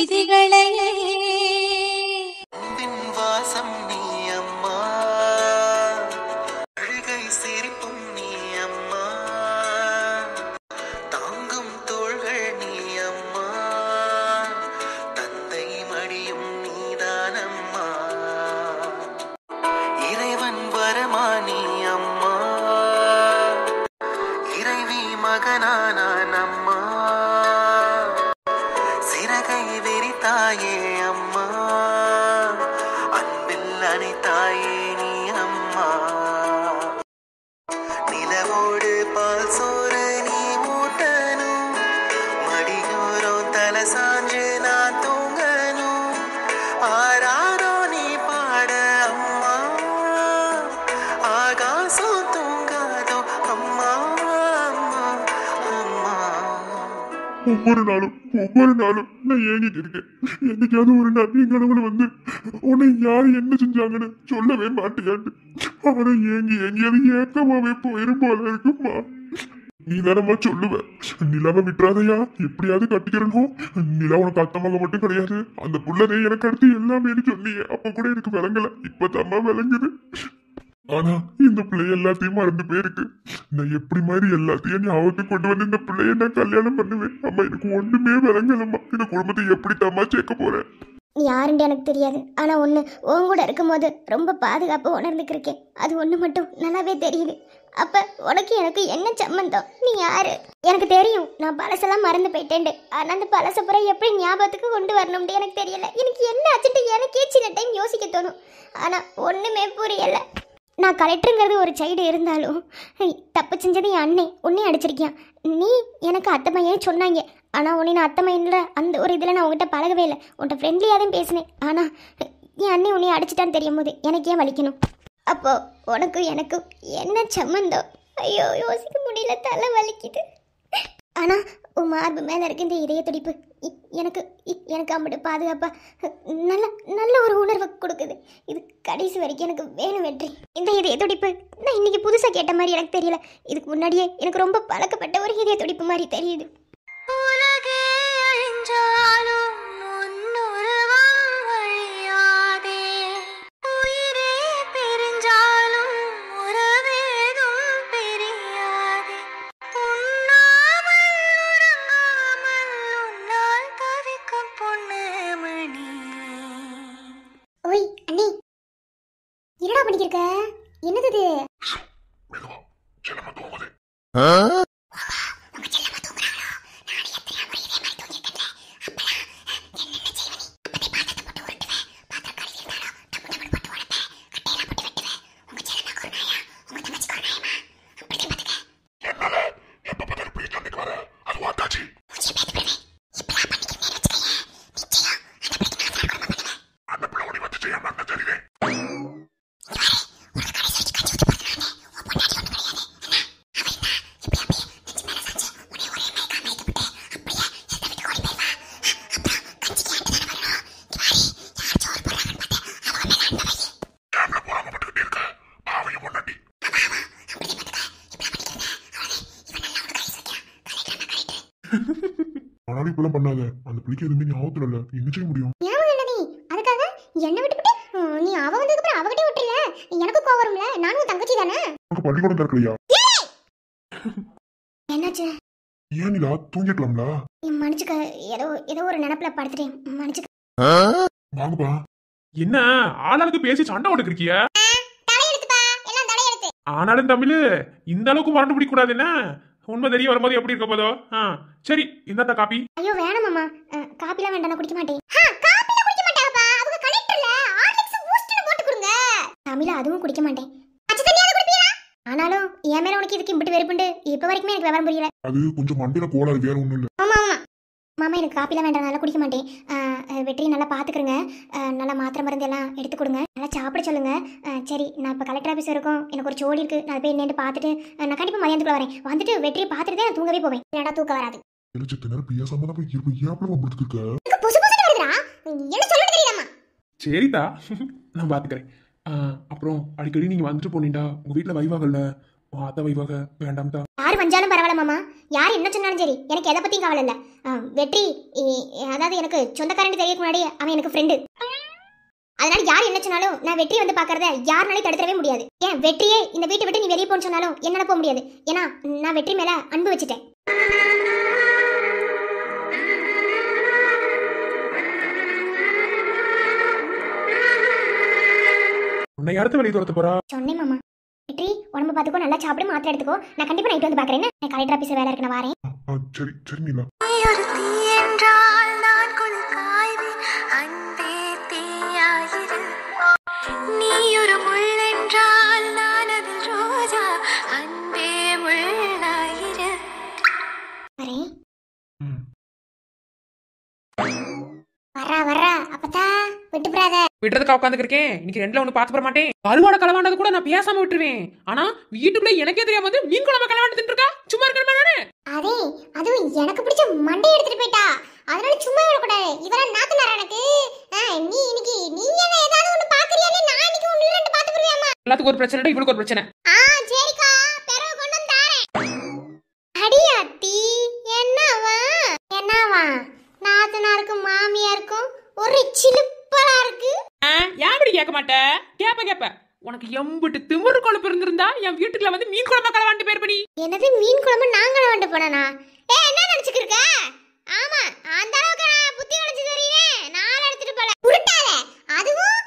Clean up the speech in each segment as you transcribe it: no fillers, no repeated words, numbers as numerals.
விதிகளையே வாசம் நீ அம்மா, அழுகை சிரிப்பும் நீ அம்மா, தாங்கும் தோள்கள் நீ அம்மா, தந்தை மடியும் நீதானம்மா, இறைவன் வரமா நீ அம்மா, இறைவி மகனானான் அம்மா, சிறகை விரித்தாயே அம்மா, அனைத்தாயே நீ அம்மா, நிலவோடு பால் சோறு நீ ஊட்டணும், மடியோரம் தலை சாஞ்சு நான் தூங்கணும், ஆராரோ நீ பாட அம்மா, ஆகாசம் தூங்காதோ அம்மா அம்மா அம்மா. ஒவ்வொரு நாளும் நான் ஏங்கிட்டு இருக்கேன். என்னைக்காவது ஒரு நாள் என் கனவுல வந்து உன்னை யாரு என்ன செஞ்சாங்கன்னு சொல்லவே மாட்டேன். ஆனா ஏங்கி அது ஏக்கமாவே போயிரும் போல இருக்குமா. நீ தானம்மா சொல்லுவ, நிலாவை விட்டுறாதையா, எப்படியாவது கட்டிக்கிறனும். நிலா உனக்கு அத்தமாக மட்டும் கிடையாது, அந்த புள்ளதே எனக்கு அடுத்து எல்லாமே சொன்னீங்க. அப்ப கூட எனக்கு விளங்கல, இப்பதாம்மா விளங்குது. ஆனா இந்த பிள்ளை எல்லாத்தையும் மறந்து போயிருக்கு. நான் எப்படி மாதிரி எல்லாத்தையும் ஞாபகத்துக்கு கொண்டு வந்து இந்த பிள்ளைய நான் கல்யாணம் பண்ணுவேன். அம்மா எனக்கு ஒண்ணுமே விளங்கலம்மா. இந்த குடும்பத்தை எப்படி தாம்மா சேர்க்க போறேன்? யாருன்னு எனக்கு தெரியாது, ஆனா ஒண்ணு, உன் கூட இருக்கும்போது ரொம்ப பாதுகாப்பு உணர்ந்துக்கிருக்கேன். அது ஒண்ணு மட்டும் நல்லாவே தெரியுது. அப்ப உனக்கு எனக்கு என்ன சம்பந்தம்? நீ யாரு? எனக்கு தெரியும் நான் பழசெல்லாம் மறந்து போயிட்டேன். ஆனா அந்த பழசப்புறம் எப்படி ஞாபகத்துக்கு கொண்டு வரணும்னு எனக்கு தெரியல. எனக்கு என்ன ஆச்சுட்டு எனக்கே சில டைம் யோசிக்க தோணும். ஆனா ஒண்ணுமே புரியல. நான் கலெக்டருங்கிறது ஒரு சைடு இருந்தாலும் தப்பு செஞ்சது என் அண்ணே உன்னையும் அடிச்சிருக்கியான். நீ எனக்கு அத்தை பையன் சொன்னாங்க, ஆனால் உன்னை நான் அத்தை பையன்ல அந்த ஒரு இதில் நான் உங்ககிட்ட பழகவே இல்லை. உன்கிட்ட ஃப்ரெண்ட்லியாக தான் பேசினேன். ஆனால் என் அண்ணே உன்னை அடிச்சிட்டான்னு தெரியும் போது எனக்கு ஏன் வலிக்கணும்? அப்போ உனக்கும் எனக்கும் என்ன சம்மந்தம்? ஐயோ யோசிக்க முடியல, தலை வலிக்குது. ஆனால் உன் மார்பு மேலே இருக்க இந்த இதய துடிப்பு எனக்கு அம்பிட்டு பாதுகாப்பா நல்ல நல்ல ஒரு உணர்வை கொடுக்குது. இது கடைசி வரைக்கும் எனக்கு வேணும் வெற்றி. இந்த இதய துடிப்பு நான் இன்னைக்கு புதுசாக கேட்ட மாதிரி எனக்கு தெரியல. இதுக்கு முன்னாடியே எனக்கு ரொம்ப பழக்கப்பட்ட ஒரு இதய துடிப்பு மாதிரி தெரியுது. என்னடா பண்ணிருக்க? என்னது இது? இப்பெல்லாம் பண்ணாத, அந்த பிள்ளைக்கு எதுவுமே ஞாபகத்துல இல்ல, என்ன செய்ய முடியும்? அதுக்காக என்ன விட்டுவிட்டு நீ அவ வந்ததுக்கு அப்புறம் அவகிட்டே விட்டுறல. எனக்கு கோவம் வரும்ல, நானும் தங்கச்சி தானே. உனக்கு பள்ளிக்கூடம் திறக்கலையா? என்னாச்சு? ஏன் நிலா தூங்கிக்கலாம்ல? மன்னிச்சுக்க, ஏதோ ஒரு நினைப்புல படுத்துட்டேன், மன்னிச்சுக்க. வாங்கப்பா. என்ன ஆளாளுக்கு பேசி சண்டை ஓட்டுக்கிறியா? ஆனாலும் தமிழ் இந்த அளவுக்கு மறந்து பிடிக்க கூடாது. என்ன உண்மை தெரிய வரும்போது எப்படி இருக்க போதோ. சரி, இந்த காப்பி. ஐயோ வேணாமாமா, காப்பிலாம் வேண்டாம், நான் குடிக்க மாட்டேன். தமிழ் அதுவும் குடிக்க மாட்டேன். ஆனாலும் என் மேல உனக்கு இதுக்கு இம்பிட்டு வெறுப்புண்டு இப்ப வரைக்குமே எனக்கு விவரம் புரியல. அது கொஞ்சம் மண்டையில கோளாறு, வேற ஒண்ணும் இல்ல. ஆமா மாமா, எனக்கு காப்பிலாம் வேண்டாம், நல்லா குடிக்க மாட்டேன். வெற்றி நல்லா பாத்துக்கிறங்க, நல்லா மாத்திரை மருந்து எல்லாம் எடுத்து கொடுங்க, நல்லா சாப்பிட சொல்லுங்க. சரி, நான் இப்ப கலெக்டர் ஆபீஸ் இருக்கும், எனக்கு ஒரு ஜோடி இருக்கு, நான் போய் என்னன்னு பாத்துட்டு நான் கண்டிப்பா மதியானத்துக்குள்ள வரேன். வந்துட்டு வெற்றியை பாத்துட்டு நான் தூங்கவே போவேன். என்னடா தூக்கம் வராது. சரிதா, நான் பாத்துக்கிறேன். அப்புறம் அடிக்கடி நீங்க வந்துட்டு போனீண்டா, உங்க வீட்டுல வைவாகல்ல, அத்தை வைவாக வேண்டாம் தான். யாரு வந்தாலும் பரவாயில்ல மாமா, யார் என்ன சொன்னாலும் சரி எனக்கு எதை பத்தியும் கவலை இல்ல. வெற்றி அதாவது எனக்கு சொந்தக்காரன் தெரியக்கு முன்னாடி அவன் எனக்கு ஃப்ரெண்டு. அதனால யார் என்ன சொன்னாலும் நான் வெற்றி வந்து பாக்குறத யாருனாலும் தடுத்துடவே முடியாது. ஏன் வெற்றியே இந்த வீட்டை விட்டு நீ வெளியே போன்னு சொன்னாலும் என்னால போக முடியாது. ஏன்னா நான் வெற்றி மேல அன்பு வச்சுட்டேன். உன்னை யாரத்த வெளியே துரத்த போறா? சொன்னேன் மாமா. வெற்றி உடம்பு பார்த்துக்கோ, நல்லா சாப்பிடு, மாத்திரை எடுத்துக்கோ. நான் கண்டிப்பா நைட் வந்து பாக்குறேன். நான் கலெக்டர் ஆபீஸ் வேலை இருக்கு, நான் வரேன். சரி சரி நீலா. நீ ஒரு தீ என்றால் நான் குளிர் காய்வேன், அன்பே தீயாயிரு. நீ ஒரு முள் என்றால் நான் அதில் ரோஜா, அன்பே முள்ளாயிரு. வரேன். வரா அப்பதா விட்டு போறாத. விடுறதுக்கா உட்காந்துருக்கேன். இன்னைக்கு ரெண்டுல ஒண்ணு பார்த்து போற மாட்டேன். கருவாட களவாண்டது கூட நான் பேசாம விட்டுருவேன். ஆனா வீட்டுக்குள்ள எனக்கே தெரியாம வந்து மீன் குழம்பு களவாண்டு இருக்கா. சும்மா இருக்கணுமே. அதே அதுவும் எனக்கு பிடிச்ச மண்டையை எடுத்துட்டு போயிட்டா. அதனால சும்மா விடக்கூடாது. இவரா நாத்தனாரா எனக்கு. நீ இன்னைக்கு நீ என்ன ஏதாவது ஒண்ணு பாக்குறியானே, நான் இன்னைக்கு ஒண்ணு ரெண்டு பாத்து போறியாமா? எல்லாத்துக்கும் ஒரு பிரச்சனை, இவளுக்கு ஒரு பிரச்சனை. சரிக்கா, பெறவு கொண்டு வந்து தாரேன். அடியாத்தி என்னவா நாத்தனாருக்கும் மாமியாருக்கும் ஒரு சிலுப்பலா இருக்கு. ஏன் அப்படி கேட்க மாட்டேன்? கேப்ப உனக்கு எம்பிட்டு திமிரு கொழுப்பு இருந்திருந்தா என் வீட்டுக்குள்ள வந்து மீன் குழம்பு களவாண்டு பேர் பண்ணி. என்னது மீன் குழம்பு நான் களவாண்டு போனா? என்ன நினைச்சுக்கிருக்க? ஆமா, அந்த அளவுக்கு நான் புத்தி வளைச்சு தெரியுறேன். நான் எடுத்துட்டு போல உருட்டாத. அதுவும்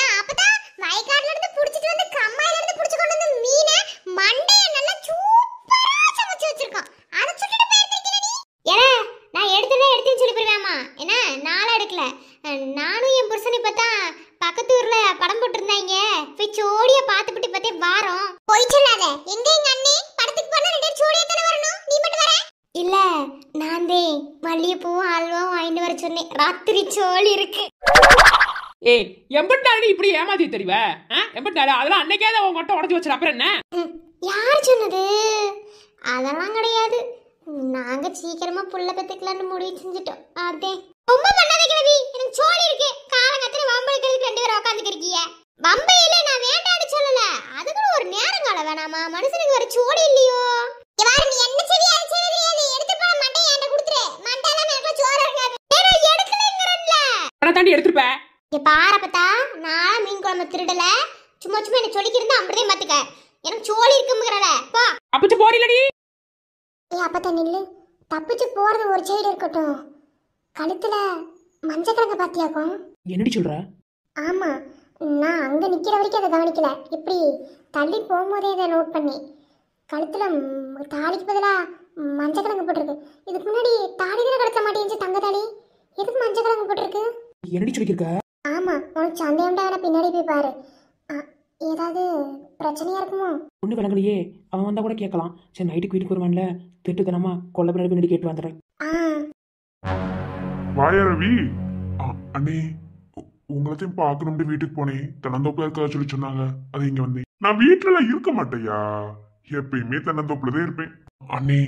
ஏன் அப்பதான் வயக்காட்டுல இருந்து புடிச்சிட்டு வந்து கம்மாயில இருந்து புடிச்சு கொண்டு வந்து மீனை மண்டைய நல்லா சூப்பரா சமைச்சு வச்சிருக்கோம். அத சுட்டுட்டு போயிருக்கீங்க நீ. ஏன்னா நான் எடுத்துன்னு சொல்லி போயிருவேமா. என்ன நாளா எடுக்கல. நானும் என் புருஷனை பார்த்தா பக்கத்து ஊர்ல படம் போட்டுருந்தாங்க. போய் சோடிய பார்த்துட்டு பார்த்தே வாரம். போய் சொல்லாத. எங்க எங்க அண்ணே படத்துக்கு போனா ரெண்டு சோடியா தானே வரணும். நீ மட்டும் வர? இல்ல, நான் தான் மல்லிகைப்பூவும் அல்வாவும் வாங்கிட்டு வர சொன்னேன். ராத்திரி சோழி இருக்கு. ஏய், எம்பிட்டு நாள் இப்படி ஏமாத்தி தெரிவ? எம்பிட்டு நாள் அதெல்லாம் அன்னைக்கே தான் உன் கொட்டை உடச்சு வச்சிரு. அப்புறம் என்ன? யார் சொன்னது? அதெல்லாம் கிடையாது. நாங்க சீக்கிரமா புள்ள பெத்துக்கலாம்னு முடிவு செஞ்சுட்டோம். அதே ரொம்ப பண்ணாத கிழவி. எனக்கு சோழி இருக்கு. காலங்கத்துல வம்பளுக்கு ரெண்டு பேரும் உட்காந்துக்கிருக்கீங்க. வம்பையில நான் வேண்டான்னு சொல்லல. அதுக்கு ஒரு நேரம் கால வேணாமா? மனுஷனுக்கு ஒரு சோழி இல்லையோ? இவாரு நீ என்ன செவி அது செவி தெரியாது. எடுத்து போற மண்டை என்கிட்ட கொடுத்துரு. மண்டைல எனக்கு சோறு இருக்காது. நான் எடுக்கலங்கறல்ல. நான் தாண்டி எடுத்துப்ப. இங்க பாரப்பதா, நான் மீன் குழம்பு திருடல. சும்மா என்ன சொல்லிக்கிருந்தா அப்படியே மாத்துக்க. எனக்கு சோழி இருக்குங்கறல. போ. அப்பச்சு போறீலடி. அப்பதா நில்லு. தப்பிச்சு போறது ஒரு சைடு இருக்கட்டும். கழுத்துல மஞ்சள் கிழங்கு பாத்தியாக்கும். என்னடி சொல்ற? ஆமா, நான் அங்க நிக்கிற வரைக்கும் அதை கவனிக்கல. இப்படி தள்ளி போகும்போதே இதை நோட் பண்ணி. கழுத்துல தாலிக்கு பதிலா மஞ்சள் கிழங்கு போட்டிருக்கு. இதுக்கு முன்னாடி தாலி தானே கழுத்த மாட்டேங்குது, தங்க தாலி. எதுக்கு மஞ்சள் கிழங்கு போட்டிருக்கு? என்னடி சொல்லிருக்க? ஆமா, உனக்கு சந்தேகம்டா, பின்னாடி போய் பாரு. ஏதாவது பிரச்சனையா இருக்குமோ? ஒண்ணு விளங்கலையே. அவன் வந்தா கூட கேட்கலாம். சரி, நைட்டுக்கு வீட்டுக்கு வருவான்ல, திட்டுத்தனமா கொல்ல பின்னாடி கேட்டு வந்துடுறேன். வாயா ரவி. அண்ணே, உங்களையும் பார்க்கணும்னு வீட்டுக்கு போனேன். தென்னந்தோப்புல இருக்க சொல்லி சொன்னாங்க. அது இங்க வந்தேன். நான் வீட்டுல இருக்க மாட்டேயா. எப்பயுமே தென்னந்தோப்புலதான் இருப்பேன். அண்ணே,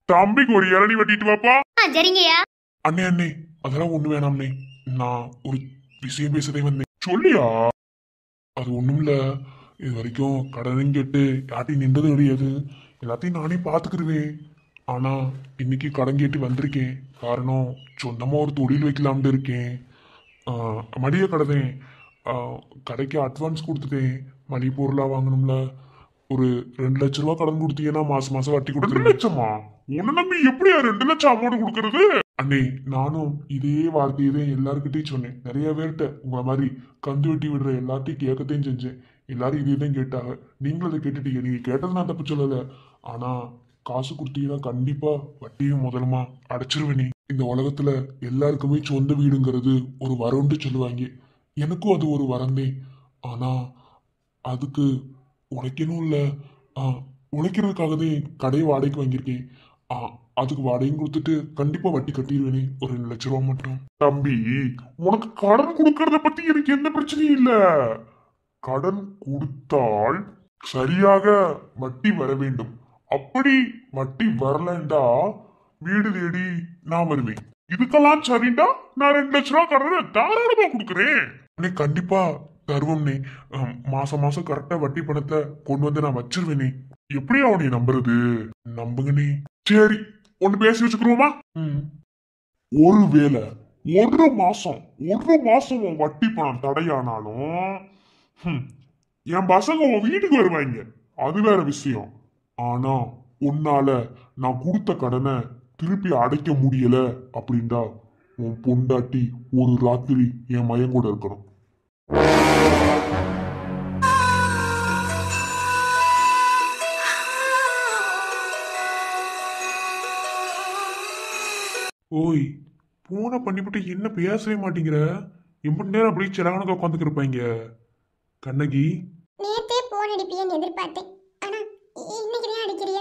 தம்பிக்கு ஒரு இளநி வெட்டிட்டு வாப்பா. சரிங்கய்யா. அண்ணே அண்ணே, அதெல்லாம் ஒண்ணு வேணாம்ண்ணே. நான் ஒரு விஷயம் பேசதே வந்தேன். சொல்லியா? அது ஒண்ணும் இல்ல. இது வரைக்கும் கடனும் கேட்டு யார்ட்டையும் நின்றது கிடையாது. எல்லாத்தையும் நானே பாத்துக்கிடுவேன். ஆனா இன்னைக்கு கடன் கேட்டு வந்திருக்கேன். காரணம், சொந்தமா ஒரு தொழில் வைக்கலாம்னு இருக்கேன். மளிகை கடை. கடைக்கு அட்வான்ஸ் கொடுத்துட்டேன். மளிகை பொருளா வாங்கணும்ல. ஒரு 2 லட்ச ரூபா கடன் கொடுத்தீங்கன்னா மாசம் மாசம் வட்டி கொடுத்து. 2 லட்சமா? உன்ன நம்பி எப்படியா 2 லட்சம் அமௌண்ட் கொடுக்கறது? அண்ணே, நானும் இதே வார்த்தையை தான் எல்லாருக்கிட்டையும் சொன்னேன். நிறைய பேர்கிட்ட உங்களை மாதிரி கந்து வெட்டி விடுற எல்லாத்தையும் கேட்கத்தையும் செஞ்சேன். எல்லாரும் இதே தான் கேட்டாங்க. நீங்களும் அதை கேட்டுட்டீங்க. நீங்க கேட்டது நான் தப்பு சொல்லல. ஆனா காசு கொடுத்தீங்கன்னா கண்டிப்பா வட்டியும் முதலுமா அடைச்சிருவேனே. இந்த உலகத்துல எல்லாருக்குமே சொந்த வீடுங்கிறது ஒரு வரம்னு சொல்லுவாங்க. எனக்கும் அது ஒரு வரந்தே. ஆனா அதுக்கு உழைக்கணும் இல்ல. உழைக்கிறதுக்காகவே கடையை வாடகைக்கு வாங்கியிருக்கேன். அதுக்கு வாடகையும் கொடுத்துட்டு கண்டிப்பா வட்டி கட்டிடுவேனே. ஒரு 2 லட்ச ரூபா மட்டும். தம்பி, உனக்கு கடன் கொடுக்கறத பத்தி எனக்கு எந்த பிரச்சனையும் இல்ல. கடன் கொடுத்தால் சரியாக வட்டி வர வேண்டும். அப்படி வட்டி வரலண்டா வீடு தேடி நான் வருவேன். இதுக்கெல்லாம் சரிண்டா நான் 2 லட்ச ரூபா கடனை தாராளமா கொடுக்குறேன். கண்டிப்பா தருவம்னே. மாசம் மாசம் கரெக்டா வட்டி பணத்தை கொண்டு வந்து நான் வச்சிருவேனே. எப்படி அவனை நம்புறது? நம்புங்கண்ணே. சரி, ஒண்ணு பேசி வச்சுக்கிறோமா? ஒருவேளை ஒரு மாசம் உன் வட்டி பணம் தடையானாலும் என் பசங்க உன் வீட்டுக்கு வருவாங்க, அது வேற விஷயம். ஆனா உன்னால நான் கொடுத்த கடனை திருப்பி அடைக்க முடியல அப்படின்டா உன் பொண்டாட்டி ஒரு ராத்திரி என் மயன் கூட இருக்கணும். ஓய், பூனை பண்ணிவிட்டு என்ன பேசவே மாட்டேங்கிற? எம்பட்டு நேரம் அப்படியே சிலகணக்கு உட்காந்துக்கு இருப்பாங்க. கண்ணகி, நேத்தே போன் அடிப்பியன்னு எதிர்பார்த்தேன். ஆனா இன்னைக்கு ஏன் அடிக்கிறிய?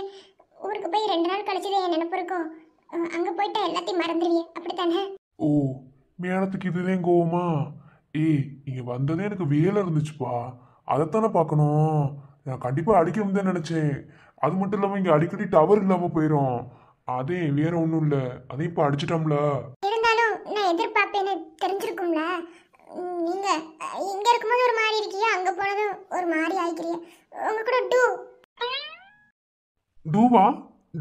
ஊருக்கு போய் 2 நாள் கழிச்சுதான் என் நினைப்பு இருக்கும். அங்க போயிட்டா எல்லாத்தையும் மறந்துடுவிய, அப்படித்தானே? ஓ, மேடத்துக்கு இதுதான் கோவமா? ஏய், இங்க வந்ததே எனக்கு வேலை இருந்துச்சுப்பா, அதைத்தானே பார்க்கணும். நான் கண்டிப்பா அடிக்கணும் தான் நினைச்சேன். அது மட்டும் இல்லாம இங்க அடிக்கடி டவர் இல்லாம போயிடும். அதே வேற ஒண்ணும் இல்ல, அதையும் இப்ப அடிச்சிட்டோம்ல. இருந்தாலும் நான் எதிர்பார்ப்பேன்னு தெரிஞ்சிருக்கும்ல. நீங்க இங்க இருக்கும்போது ஒரு மாதிரி இருக்கீங்க, அங்க போனதும் ஒரு மாதிரி ஆயிக்கிறீங்க. உங்க கூட டூவா?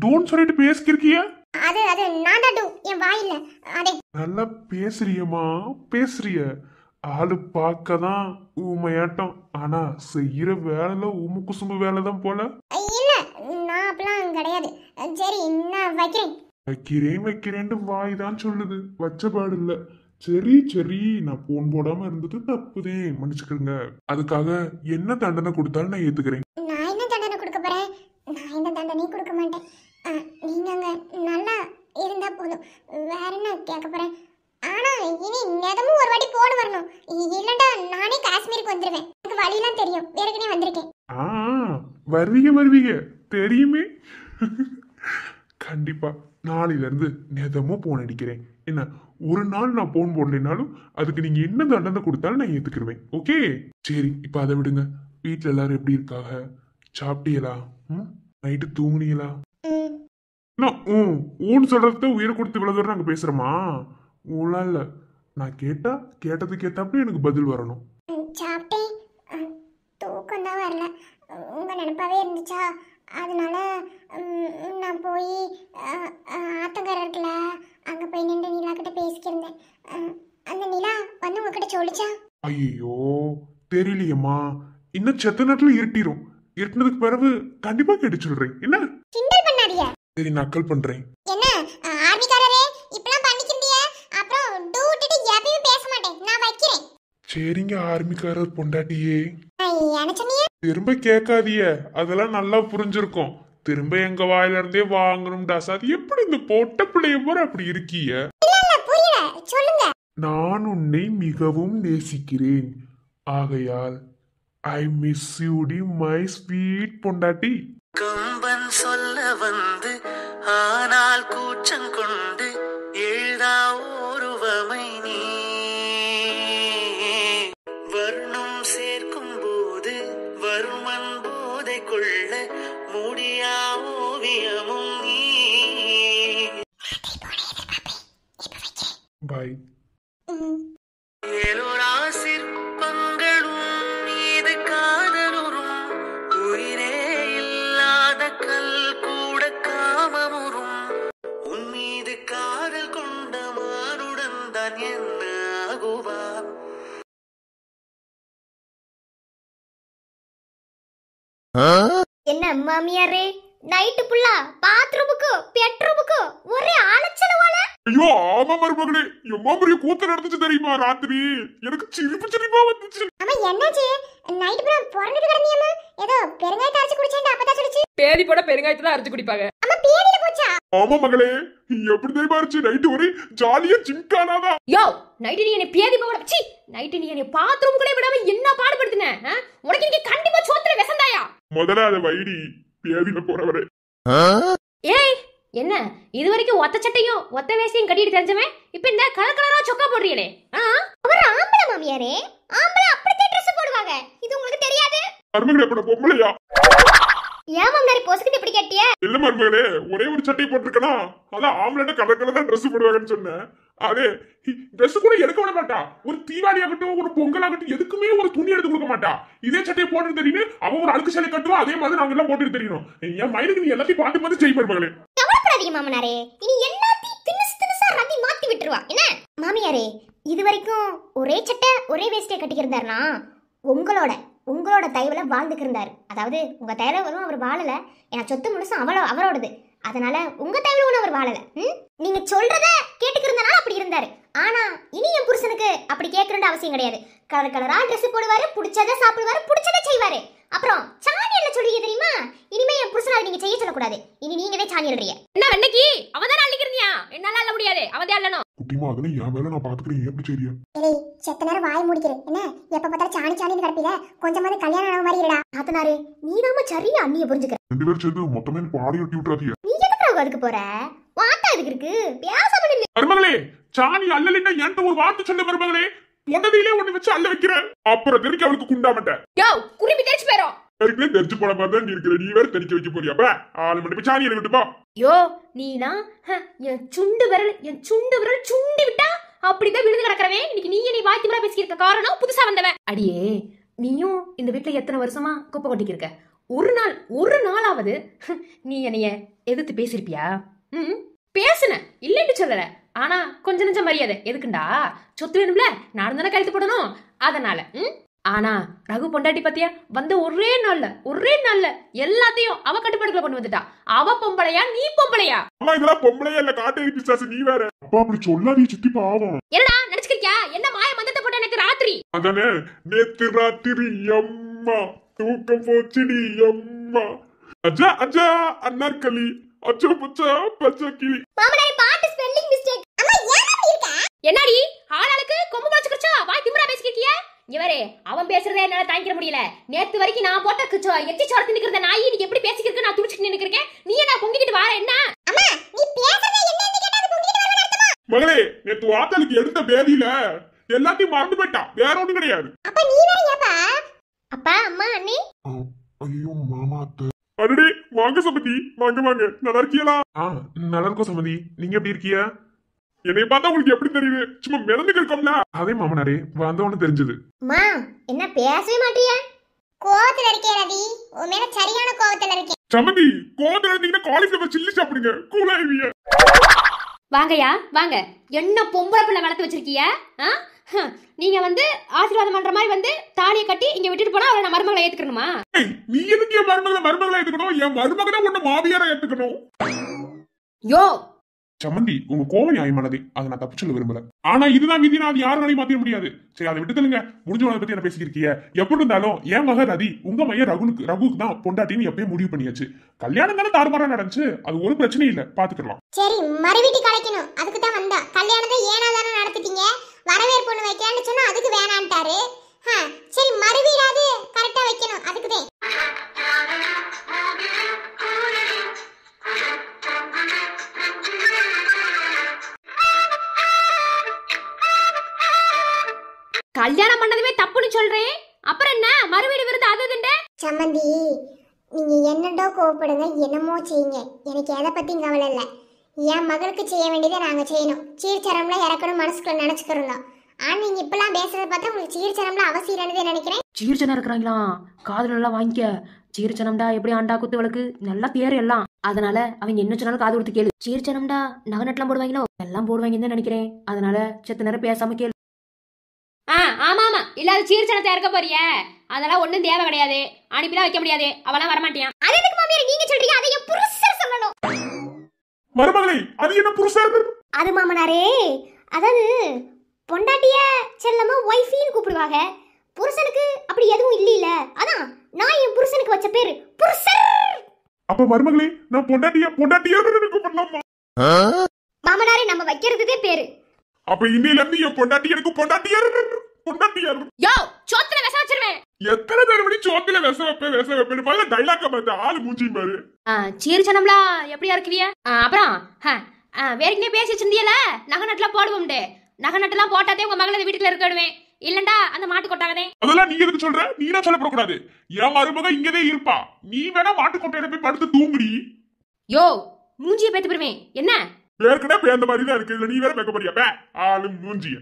டூன்னு சொல்லிட்டு பேசிக்கிருக்கிய? அது நான் தான் டூ, என் வாயில. அதே நல்லா பேசுறியம்மா, பேசுறிய. ஆளு பார்க்கதான் ஊமையாட்டம், ஆனா செய்யற வேலைல ஊமு குசும்பு வேலை தான் போல. இல்ல, நான் அப்பெல்லாம் கிடையாது. சரி, நான் வைக்கிறேன். வைக்கிறேன்ட்டு வாய் தான் சொல்லுது, வச்ச பாடு இல்ல. சரி சரி, நான் போன் போடாம இருந்தது தப்புதே, மன்னிச்சுக்கிறேங்க. அதுக்காக என்ன தண்டனை கொடுத்தாலும் நான் ஏத்துக்கிறேன். நான் என்ன தண்டனை கொடுக்க போறேன்? நான் எந்த தண்டனையும் கொடுக்க மாட்டேன். நீங்க அங்க நல்லா இருந்தா போதும், வேற என்ன கேட்க போறேன்? ஆனா இனி நேதமும் ஒரு வாட்டி போன் வரணும், இல்லண்டா நானே காஷ்மீருக்கு வந்துருவேன். எனக்கு வழியெல்லாம் தெரியும், ஏற்கனவே வந்திருக்கேன். வருவீங்க தெரியுமே. கண்டிப்பா நாளையில இருந்து நேதமும் போன் அடிக்கிறேன். என்ன, ஒரு நாள் நான் போன் போடலைனாலும் அதுக்கு நீங்க என்ன தண்டனை கொடுத்தாலும் நான் ஏத்துக்கிருவேன். ஓகே, சரி, இப்ப அதை விடுங்க. வீட்டுல எல்லாரும் எப்படி இருக்காங்க? சாப்பிட்டீங்களா? நைட்டு தூங்குனீங்களா? ஊன்னு சொல்றத உயிரை கொடுத்து இவ்வளவு தூரம் நாங்க பேசுறோமா? ஊலாம் இல்ல, நான் கேட்டதுக்கு ஏத்தாப்படி எனக்கு பதில் வரணும். சாப்பிட்டேன், தூக்கம் தான் வரல, உங்க நினைப்பாவே இருந்துச்சா, அதனால நான் போய் ஆத்தங்கரை இருக்குல்ல, அங்க போய் நின்று நிலா கிட்ட பேசிக்கிருந்தேன். அந்த நிலா வந்து உங்ககிட்ட சொல்லிச்சா? ஐயோ, தெரியலையம்மா. இன்னும் செத்த நேரத்துல இருட்டிரும். இருட்டினதுக்கு பிறகு கண்டிப்பா கேட்டு சொல்றேன். என்ன கிண்டல் பண்ணாதீங்க. சரி, நக்கல் பண்றேன். என்ன ஆர்மிக்காரரே, இப்பலாம் பண்ணிக்கிண்டியே? அப்புறம் டூட்டிட்டு எப்பவும் பேச மாட்டேன், நான் வைக்கிறேன். சரிங்க ஆர்மிக்காரர் பொண்டாட்டியே, என்ன சொன்னீங்க? திரும்ப கேட்காதிய, அதெல்லாம் நல்லா புரிஞ்சிருக்கும். திரும்ப எங்க வாயில இருந்தே வாங்கணும்டா. அது எப்படி இந்த பொட்ட பிள்ளைய போற அப்படி இருக்கீங்க? புரியல, சொல்லுங்க. நான் உன்னை மிகவும் நேசிக்கிறேன், ஆகையால் ஐ மிஸ் யூ டி மை ஸ்வீட் பொண்டாட்டி. கம்பன் சொல்ல வந்து ஆனால் கூச்சம் கொண்டு எழுதா ஒருவமை நீ வர்ணம் சேர்க்கும் போது வருமன் போதை கொள்ள முடியா ஓவியமும் நீ. பாய். ஏலோரா சிற்பங்களும் மீது காதலுறும் உயிரே இல்லாத கல் கூட காமமுறும் உன் மீது காதல் கொண்ட மானுடன் தான் என்ன ஆகுவான்? என்ன மாமியாரே, நைட்டு புல்லா பாத்ரூமுக்கு பெட்ரூமுக்கு ஒரே அலைச்சல் போல. ஐயோ ஆமா மருமகளே, எம்மா பெரிய கூத்து நடந்துச்சு தெரியுமா? ராத்திரி எனக்கு சிரிப்பா வந்துச்சு. அம்மா என்னாச்சு? நைட் பூரா புறந்துட்டு கிடந்தியம்மா, ஏதோ பெருங்காயத்தை அரைச்சு குடிச்சேன்டா அப்பதான் சொல்லுச்சு. பேதி போட பெருங்காயத்தை தான் அரைச்சு குடிப்பாங்க. அம்மா பேதில போச்சா? ஆமா மகளே, எப்படி தெரியுமா இருந்துச்சு? நைட்டு ஒரே ஜாலியா ஜிம்கானாதான். யோ, நைட்டு நீ என்ன பேதி போட வச்சி, நைட்டு நீ என்ன பாத்ரூம்குள்ளே விடாம என்ன பாடுபடுத்தின? உனக்கு இன்னைக்கு கண்டிப்பா சோத்துல விசந்தாயா? முதல்ல அதை வைடி, பேதியில போறவரே. ஏய், என்ன இது வரைக்கும் ஒத்த சட்டையும் ஒத்த வேஷ்டியும் கட்டிட்டு தெரிஞ்சவன் இப்ப இந்த கலர் கலரா சொக்கா போடுறீங்களே? அவர் ஆம்பளை மாமியாரே, ஆம்பளை அப்படியே ட்ரெஸ் போடுவாங்க, இது உங்களுக்கு தெரியாது? மருமகளே அப்ப பொம்பளையா? ஏன் மாமனாரி பொசுக்கிட்டு இப்படி கேட்டிய? இல்ல மருமகளே, ஒரே ஒரு சட்டை போட்டிருக்கனா, அதான் ஆம்பளை கலர் கலர் தான் ட்ரெஸ் போடுவாங்கன்னு சொன்னேன். அதே ட்ரெஸ் கூட எடுக்க விட மாட்டா. ஒரு தீபாவளி ஆகட்டும், ஒரு பொங்கல் ஆகட்டும், எதுக்குமே ஒரு துணி எடுத்து கொடுக்க மாட்டா. இதே சட்டையை போட்டு தெரியும், அவன் ஒரு அழுக்கு சேலை கட்டுவா, அதே மாதிரி நாங்க எல்லாம் போட்டு தெரியணும். என் மைனுக்கு நீ எல்லாத்தையும் பார்த்து பார்த்து செய்ய மருமகளே. கவலைப்படாதீங்க மாமனாரே, இனி எல்லாத்தையும் தினுசு தினுசா ரதி மாத்தி விட்டுருவா என்ன. மாமியாரே, இது வரைக்கும் ஒரே சட்டை ஒரே வேஷ்டியை கட்டிக்கிருந்தாருனா உங்களோட தயவுல வாழ்ந்துக்கு இருந்தாரு. அதாவது உங்க தயவுல அவர் வாழல, ஏன்னா சொத்து முழுசும் அவரோடது. அதனால உங்க தயவுல ஒன்றும் அவர் வாழல. நீங்க சொல்றத கேட்டுக்கிருந்தனால அப்படி இருந்தாரு. ஆனா இனி என் புருஷனுக்கு அப்படி கேட்கணும்னு அவசியம் கிடையாது. கலர் கலரா ட்ரெஸ் போடுவாரு, பிடிச்சதை சாப்பிடுவாரு, பிடிச்சதை செய்வாரு. அப்புறம் சாணி எல்லாம் சொல்றீங்க தெரியுமா? இனிமே என் புருஷனை நீங்க செய்ய சொல்லக்கூடாது. இனி நீங்கவே சாணி எழுறீங்க. என்ன வெண்ணைக்கு அவன் தான் அள்ளிக்கிறீங்க, என்னால அள்ள முடியாது, அவன் தான் அள்ளணும். குட்டிமா அதெல்லாம் என் வேலை, நான் பாத்துக்கிறேன். எப்படி சரியா ஏய், செத்த நேரம் வாய் முடிக்கிறேன் என்ன? எப்ப பார்த்தாலும் சாணி சாணின்னு கிடப்பில, கொஞ்சமாவது கல்யாணம் ஆன மாதிரி இல்லடா. ஆத்தனாரே, நீதாம சரியா அண்ணிய புரிஞ்சுக்கிற. 2 பேரும் சேர்ந்து மொத்தமே பாடி கட்டி விட்டுறாதீங்க. நீ எதுக்கு அதுக்கு போற? வாட்டா அதுக்கு இருக்கு, பேசாம நில்லு. மருமகளே, சாணி அல்லலைன்னா என்கிட்ட ஒரு வார்த்தை சொல்ல மருமகளே. உடனே ஒண்ணு வச்சு அள்ள வைக்கிறேன், அப்புறம் தெரிக்க அவளுக்கு குண்டாமட்ட. யோ குருவி தேய்ச்சி போயிரும். ஏற்கனவே தெரிச்சு போன மாதிரி தான் இருக்கிற, நீ வேற தெரிக்க வைக்க போறியாப்ப? ஆளு மட்டும் போய் சாணி விட்டுப்பா. யோ நீனா என் சுண்டு விரல் சுண்டி விட்டா அப்படிதான் விழுந்து கிடக்குறவன். இன்னைக்கு நீ என்னை வாய்த்து மேல பேசிக்கிருக்க காரணம் புதுசா வந்தவன். அடியே, நீயும் இந்த வீட்டுல எத்தனை வருஷமா குப்பை கொட்டிக்கிருக்க? ஒரு நாளாவது நீ என்னைய எதிர்த்து பேசிருப்பியா? பேசுன இல்லைன்னு சொல்லல, ஆனா கொஞ்ச நெஞ்ச மரியாதை எதுக்குண்டா? சொத்து வேணும்ல, நான் தானே கழுத்து போடணும், அதனால. ஆனா ரகு பொண்டாட்டி பத்தியா வந்து ஒரே நாள்ல எல்லாத்தையும் அவ கட்டுப்பாடுக்குள்ள கொண்டு வந்துட்டா. அவ பொம்பளையா நீ பொம்பளையா? அம்மா இதெல்லாம் பொம்பளையா இல்ல காட்டு பிசாசு, நீ வேற. அப்பா அப்படி சொல்லாதீ சித்தி, பாவம். என்னடா நினைச்சுக்கிறியா? என்ன மாய மந்தத்தை போட்ட எனக்கு ராத்திரி அதானே நேத்து ராத்திரி அம்மா தூக்கம் போச்சுடி அம்மா. அஜா அஜா அன்னார்களி அச்சோ புச்சா பச்சை கிளி. மாமனாரே, பாட்டு ஸ்பெல்லிங் மிஸ்டேக். அம்மா ஏன் அப்படி இருக்க? என்னடி ஆளாளுக்கு கொம்பு முளைச்சுக்கிச்சா? வாய் திமிரா பேசிக்கிட்டியா? இவரே அவன் பேசுறதே என்னால தாங்கிக்க முடியல. நேத்து வரைக்கும் நான் போட்ட எச்சி சோரத்து நிக்கிற நாய் இன்னைக்கு எப்படி பேசிக்கிருக்கு? நான் துடிச்சிட்டு நிக்கிறேன், நீ என்ன பொங்கிக்கிட்டு வார என்ன? அம்மா, நீ பேசுறதே என்னன்னு கேட்டா அது பொங்கிட்டு வரணும் அர்த்தமா? மகளே, நேத்து வாத்தலுக்கு எடுத்த பேதியில எல்லாத்தையும் மறந்து போயிட்டா, வேற ஒண்ணும் கிடையாது. அப்ப நீ வேற ஏப்பா? அப்பா, அம்மா, அண்ணி. ஐயோ மாமா அத்தை. அடடே வாங்க சம்பந்தி, வாங்க நல்லா இருக்கீங்களா? நல்லா இருக்கோம் சம்மதி, நீங்க எப்படி இருக்கியா? என்னை பார்த்தா உங்களுக்கு எப்படி தெரியுது? சும்மா மிதந்துக்கு இருக்கோம்ல. அதே மாமனாரே, வந்தவொன்னு தெரிஞ்சது. அம்மா, என்ன பேசவே மாட்டியா? கோவத்துல இருக்கே ரவி, உன் மேல சரியான கோவத்துல இருக்கேன். சம்பந்தி, கோவத்துல இருந்தீங்கன்னா காலிஃபிளவர் சில்லி சாப்பிடுங்க, கூலாயிருவீங்க. வாங்கயா வாங்க. என்ன பொம்பளை பிள்ளை வளர்த்து வச்சிருக்கிய? நீங்க வந்து ஆசீர்வாதம் பண்ற மாதிரி வந்து தாலியை கட்டி இங்க விட்டுட்டு போனா அவளை நான் மருமகளை ஏத்துக்கணுமா? நீ எதுக்கு என் மருமகளை ஏத்துக்கணும்? என் மருமகனை உன்ன மாமியாரை ஏத்துக்கணும். யோ சம்மந்தி, உங்க கோவம் நியாயமானது, அதை நான் தப்பு சொல்ல விரும்பல. ஆனா இதுதான் விதி, நான் யாருனாலையும் மாத்திர முடியாது. சரி, அதை விட்டு தள்ளுங்க. முடிஞ்சவனை பத்தி என்ன பேசிக்கிருக்கீங்க? எப்படி இருந்தாலும் என் மகன் ரதி உங்க மையன் ரகுக்கு தான் பொண்டாட்டின்னு எப்பயும் முடிவு பண்ணியாச்சு. கல்யாணம் தானே தாறுமாறா நடந்துச்சு, அது ஒரு பிரச்சனையும் இல்ல, பாத்துக்கலாம். சரி, மறுவீட்டு கலைக்கணும், அதுக்கு தான் வந்தா. கல்யாணத்தை ஏனாதானே நடத்திட்டீங்க, வரவேற்பு ஒண்ணு வைக்கலான்னு சொன்னா அதுக்கு வேணான்ட்டாரு. சரி, மறுவீடாது கரெக்டா வைக்கணும், அதுக்கு தான். கல்யாணம் பண்ணதுமே தப்புன்னு சொல்றேன், அப்புறம் என்ன மறுவீடு விருது அது இதுண்ட? சம்மந்தி, நீங்க என்னடோ கோவப்படுங்க, என்னமோ செய்யுங்க, எனக்கு எதை பத்தியும் கவலை இல்லை. என் மகளுக்கு செய்ய வேண்டியதை நாங்க செய்யணும். சீர்சரம்ல இறக்கணும் மனசுக்குள்ள நினைச்சுக்கிறோம். ஆனா நீங்க இப்பெல்லாம் பேசுறத பார்த்தா உங்களுக்கு சீர்சரம்ல அவசியம் இல்லைன்னு நினைக்கிறேன். சீர்சனம் இருக்கிறாங்களா? காதுல எல்லாம் வாங்கிக்க. சீர்சனம்டா எப்படி ஆண்டா குத்து வழக்கு நல்லா பேர் எல்லாம். அதனால அவங்க என்ன சொன்னாலும் காது கொடுத்து கேளு. சீர்சனம்டா நகை நட்டெல்லாம் போடுவாங்களோ, எல்லாம் போடுவாங்கன்னு நினைக்கிறேன். அதனால செத்த நேரம் பேசாம கேளு. ஆமா இல்லாத சீர்சனத்தை இறக்க போறிய, அதெல்லாம் ஒண்ணும் தேவை கிடையாது. அனுப்பிலாம் வைக்க முடியாது, அவெல்லாம் வரமாட்டியான். அது எதுக்கு மாமியார் நீங்க சொல்றீங்க? அதை என் புருஷர் சொல்லணும். மருமகளே, அது என்ன புருஷர்? அது மாமனாரே, அதாவது பொண்டாட்டிய செல்லமா ஒய்ஃபின்னு கூப்பிடுவாங்க. புருஷனுக்கு அப்படி எதுவும் இல்ல. அதான் நான் என் புருஷனுக்கு வச்ச பேரு புருஷர். அப்ப மருமகளே, நான் பொண்டாட்டியா கூப்பிடலாமா? மாமனாரே, நம்ம வைக்கிறதுதே பேரு. அப்ப இன்னையில இருந்து என் பொண்டாட்டி எனக்கு பொண்டாட்டியார். யோ, சோத்துல விஷம் வச்சிருவேன். எத்தனை தடவை சோத்துல விஷம் வைப்பேன் பாரு, டைலாக்க பார்த்து ஆளு மூஞ்சி பாரு. சீர்சனம்லா எப்படியா இருக்குவிய? அப்புறம் வேற எங்கே பேசி வச்சிருந்தியல, நகை நட்டுலாம் போடுவோம்ட்டு. நகை நட்டுலாம் போட்டாதே உங்க மகளை வீட்டுல இருக்கிடுவேன், இல்லண்டா அந்த மாட்டு கொட்டாகதே. அதெல்லாம் நீ எதுக்கு சொல்ற? நீனா சொல்லப்படக்கூடாது. என் மருமக இங்கதே இருப்பா, நீ வேணா மாட்டு கொட்டையில போய் படுத்து தூங்குடி. யோ, மூஞ்சிய பேத்து போயிருவேன் என்ன? ஏற்கனவே அந்த மாதிரி தான் இருக்கு, நீ வேற பேக்க போறியா? பே ஆளு மூஞ்சிய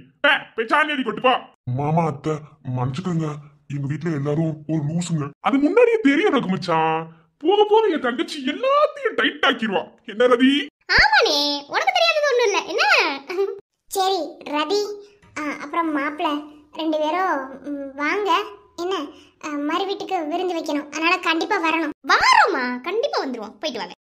போய் சாணி கொட்டுப்பா. மாமா அத்தை, மன்னிச்சுக்கோங்க, எங்க வீட்டுல எல்லாரும் ஒரு லூசுங்க. அது முன்னாடியே தெரியும் எனக்கு மச்சான். போக போக என் தங்கச்சி எல்லாத்தையும் டைட் ஆக்கிடுவா. என்ன ரவி? தானே, உனக்கு தெரியாதது ஒண்ணும் இல்ல என்ன? சரி ரதி, அப்புறம் மாப்பிள்ள 2 பேரும் வாங்க என்ன, மறு வீட்டுக்கு விருந்து வைக்கணும், அதனால கண்டிப்பா வரணும். வாரோமா, கண்டிப்பா வந்துருவோம், போயிட்டு வாங்க.